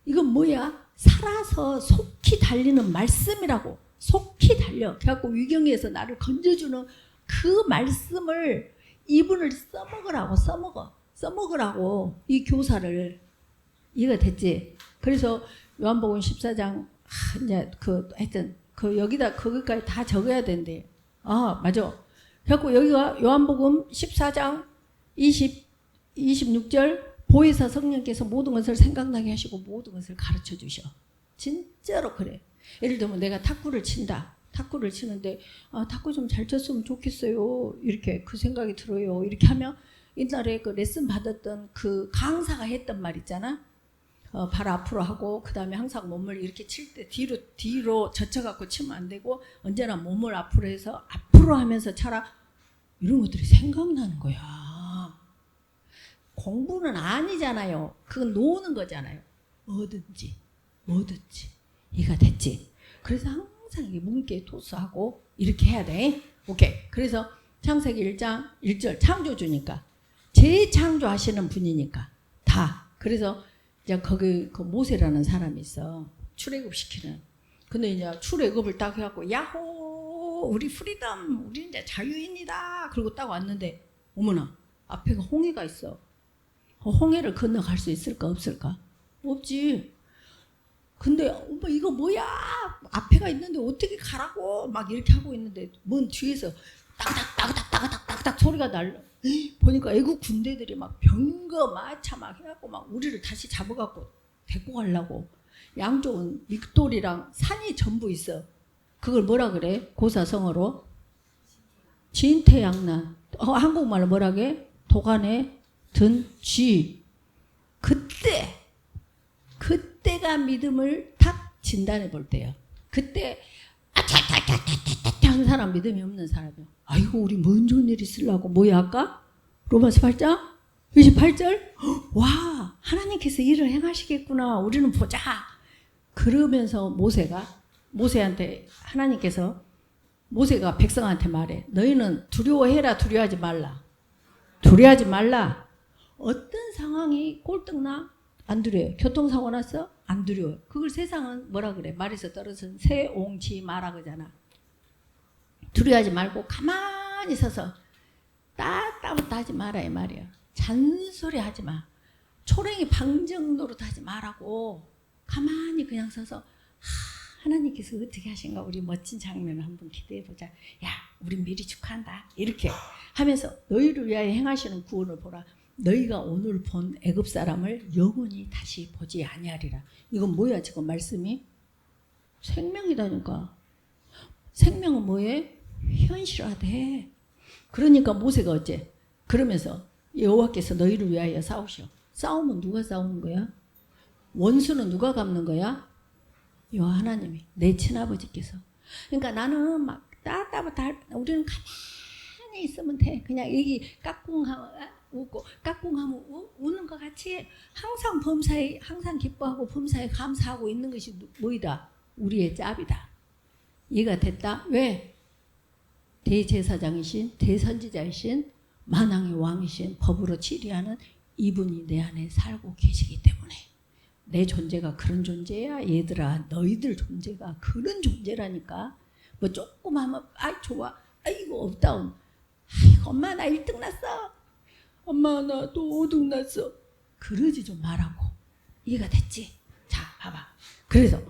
Speaker 1: 이건 뭐야? 살아서 속히 달리는 말씀이라고. 속히 달려. 그래갖고 위경에서 나를 건져주는 그 말씀을 이분을 써먹으라고. 써먹으라고 이 교사를. 이해가 됐지? 그래서 요한복음 14장 이제 하여튼 여기다 거기까지 다 적어야 된대. 맞아. 그래갖고 여기가 요한복음 14장 26절 보혜사 성령께서 모든 것을 생각나게 하시고 모든 것을 가르쳐 주셔. 진짜로 그래. 예를 들면 내가 탁구를 친다. 탁구를 치는데 탁구 좀 잘 쳤으면 좋겠어요. 이렇게 그 생각이 들어요. 이렇게 하면 옛날에 그 레슨 받았던 그 강사가 했던 말 있잖아. 발 앞으로 하고 그 다음에 항상 몸을 이렇게 칠 때 뒤로 젖혀갖고 치면 안 되고 언제나 몸을 앞으로 해서 앞으로 하면서 차라 이런 것들이 생각나는 거야. 공부는 아니잖아요. 그건 노는 거잖아요. 뭐든지 이가 됐지. 그래서 항상 이게 문께 토스하고 이렇게 해야 돼. 오케이. 그래서 창세기 1장 1절 창조주니까 재창조하시는 분이니까 다. 그래서 이제 거기 그 모세라는 사람이 있어. 출애굽 시키는. 근데 이제 출애굽을 딱 해갖고 야호 우리 프리덤 우리 이제 자유인이다. 그리고 딱 왔는데 어머나 앞에 홍해가 있어. 홍해를 건너갈 수 있을까 없을까? 없지. 근데 엄마 이거 뭐야? 앞에가 있는데 어떻게 가라고? 막 이렇게 하고 있는데 뭔 뒤에서 따그닥 소리가 날려. 보니까 애국 군대들이 막 병거 마차 막 해갖고 막 우리를 다시 잡아갖고 데리고 가려고. 양쪽은 믹돌이랑 산이 전부 있어. 그걸 뭐라 그래? 고사성어로 진태양난. 한국말로 뭐라 그래? 도간에 든 쥐. 그때가 믿음을 탁 진단해 볼 때요. 그때 아차차차차차차 하는 사람 믿음이 없는 사람이요. 아이고 우리 뭔 좋은 일 있으려고 뭐야 아까? 로마서 8장 28절? 와 하나님께서 일을 행하시겠구나. 우리는 보자. 그러면서 모세한테 하나님께서 모세가 백성한테 말해. 너희는 두려워해라. 두려워하지 말라. 어떤 상황이 꼴등나? 안 두려워요. 교통사고 났어? 안 두려워요. 그걸 세상은 뭐라 그래? 말에서 떨어진 새옹지마라 그러잖아. 두려워하지 말고 가만히 서서 따따부터 하지 마라 이 말이야. 잔소리 하지 마. 초랭이 방정 노릇하지 말라고. 가만히 그냥 서서 하나님께서 어떻게 하신가 우리 멋진 장면을 한번 기대해보자. 야 우리 미리 축하한다. 이렇게 하면서 너희를 위하여 행하시는 구원을 보라. 너희가 오늘 본 애굽 사람을 영원히 다시 보지 아니하리라. 이건 뭐야 지금 말씀이? 생명이다니까. 생명은 뭐해? 현실화돼. 그러니까 모세가 어째? 그러면서 여호와께서 너희를 위하여 싸우셔. 싸우면 누가 싸우는 거야? 원수는 누가 갚는 거야? 여호와 하나님이. 내 친아버지께서. 그러니까 나는 막 따따부터 우리는 가만히 있으면 돼. 그냥 여기 까꿍하면 웃고 까꿍하면 우는 것 같이 항상 범사에 항상 기뻐하고 범사에 감사하고 있는 것이 뭐이다? 우리의 짭이다. 이해가 됐다? 왜? 대제사장이신 대선지자이신 만왕의 왕이신 법으로 치리하는 이분이 내 안에 살고 계시기 때문에 내 존재가 그런 존재야. 얘들아 너희들 존재가 그런 존재라니까. 뭐 조금 하면 아이 좋아 아이고 업다운 아이고 엄마 나 1등 났어. 엄마 나 또 5등 났어. 그러지 좀 말라고. 이해가 됐지? 자 봐봐. 그래서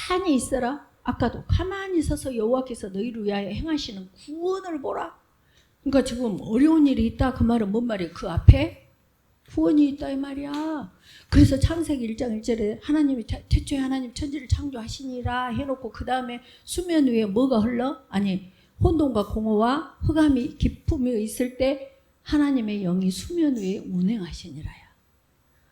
Speaker 1: 가만히 있어라. 아까도 가만히 서서 여호와께서 너희를 위하여 행하시는 구원을 보라. 그러니까 지금 어려운 일이 있다. 그 말은 뭔 말이야? 그 앞에 구원이 있다 이 말이야. 그래서 창세기 1장 1절에 하나님이 태초에 하나님 천지를 창조하시니라 해놓고 그 다음에 수면 위에 뭐가 흘러? 아니 혼돈과 공허와 흑암이 깊음이 있을 때 하나님의 영이 수면 위에 운행하시니라야.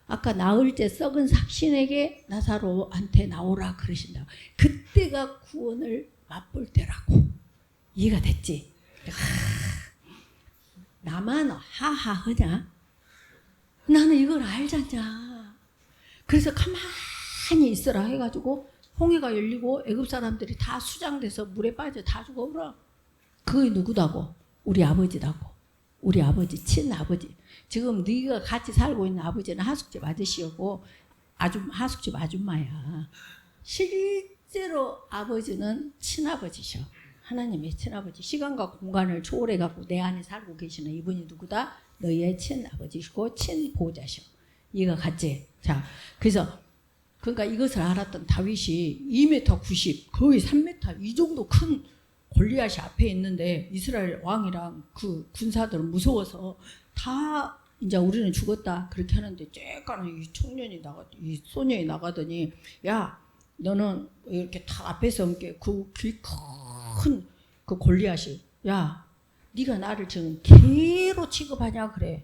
Speaker 1: 아까 나흘 째 썩은 삭신에게 나사로한테 나오라 그러신다고. 그때가 구원을 맛볼 때라고. 이해가 됐지? 나만 하하 하냐? 나는 이걸 알잖아. 그래서 가만히 있어라 해가지고 홍해가 열리고 애굽 사람들이 다 수장돼서 물에 빠져 다 죽어버려. 그게 누구다고? 우리 아버지다고. 우리 아버지, 친아버지. 지금 네가 같이 살고 있는 아버지는 하숙집 아저씨였고 하숙집 아줌마야. 실제로 아버지는 친아버지셔. 하나님의 친아버지. 시간과 공간을 초월해갖고 내 안에 살고 계시는 이분이 누구다? 너희의 친아버지시고 친보호자셔. 이거 같지? 자, 그래서 그러니까 이것을 알았던 다윗이 2m 90, 거의 3m 이 정도 큰 골리앗이 앞에 있는데 이스라엘 왕이랑 그 군사들은 무서워서 다 이제 우리는 죽었다 그렇게 하는데 쬐까는 이 청년이 이 소년이 나가더니 야 너는 이렇게 다 앞에서 이렇게 그 길 큰 그 골리앗이 야 네가 나를 지금 개로 취급하냐 그래.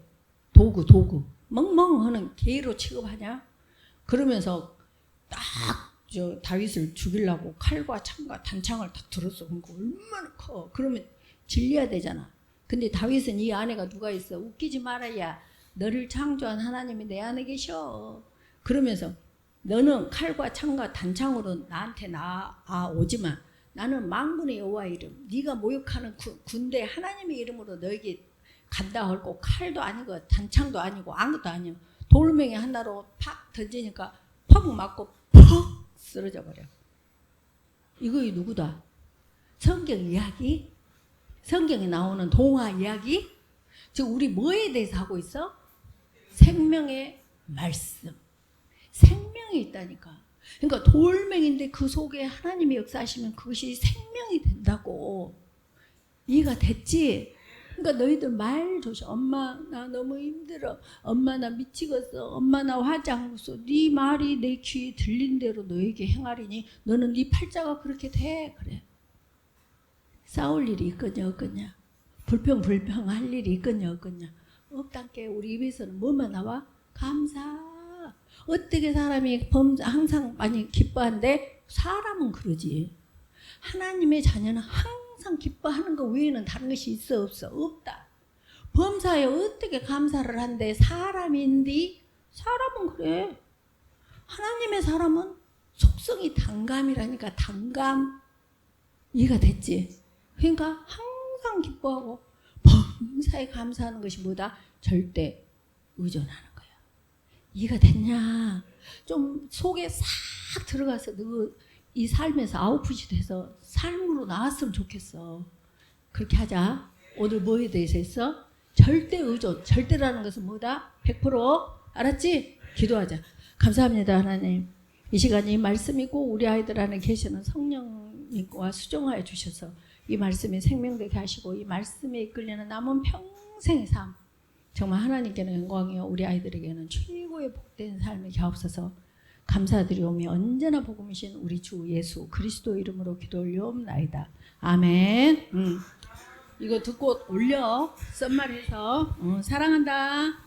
Speaker 1: 도구 멍멍하는 개로 취급하냐? 그러면서 딱 저 다윗을 죽이려고 칼과 창과 단창을 딱 들었어. 그러니까 얼마나 커. 그러면 질려야 되잖아. 근데 다윗은 이 안에가 누가 있어? 웃기지 말아야. 너를 창조한 하나님이 내 안에 계셔. 그러면서 너는 칼과 창과 단창으로 나한테 오지만 나는 만군의 여호와의 이름, 네가 모욕하는 군대 하나님의 이름으로 너에게 간다 하고 칼도 아니고 단창도 아니고 아무것도 아니야. 돌멩이 하나로 팍 던지니까 팍 맞고 팍 쓰러져 버려. 이거 누구다? 성경 이야기? 성경에 나오는 동화 이야기? 지금 우리 뭐에 대해서 하고 있어? 생명의 말씀. 생명이 있다니까. 그러니까 돌멩인데 그 속에 하나님이 역사하시면 그것이 생명이 된다고. 이해가 됐지? 그러니까 너희들 말 조심. 엄마 나 너무 힘들어. 엄마 나 미치겠어. 엄마 나 화장했어. 네 말이 내 귀에 들린 대로 너에게 행하리니 너는 네 팔자가 그렇게 돼. 그래. 싸울 일이 있겠냐 없겠냐. 불평할 일이 있겠냐 없겠냐. 없단께. 우리 입에서는 뭐만 나와? 감사. 어떻게 사람이 항상 많이 기뻐한데 사람은 그러지. 하나님의 자녀는 항상 기뻐하는 것 외에는 다른 것이 있어 없어? 없다. 범사에 어떻게 감사를 한대? 사람인데 사람은 그래. 하나님의 사람은 속성이 단감이라니까. 단감. 이해가 됐지? 그러니까 항상 기뻐하고 범사에 감사하는 것이 뭐다? 절대 의존하는 거야. 이해가 됐냐? 좀 속에 싹 들어가서 너 이 삶에서 아웃풋이 돼서 삶으로 나왔으면 좋겠어. 그렇게 하자. 오늘 뭐에 대해서 했어? 절대 의존. 절대라는 것은 뭐다? 100%. 알았지? 기도하자. 감사합니다 하나님. 이 시간 이 말씀이고 우리 아이들 안에 계시는 성령님과 수정하여 주셔서 이 말씀이 생명되게 하시고 이 말씀에 이끌리는 남은 평생의 삶 정말 하나님께는 영광이요 우리 아이들에게는 최고의 복된 삶이 하옵소서. 감사드리오며 언제나 복음이신 우리 주 예수 그리스도 이름으로 기도 올려옵나이다. 아멘. 이거 듣고 올려. 썸말해서 사랑한다.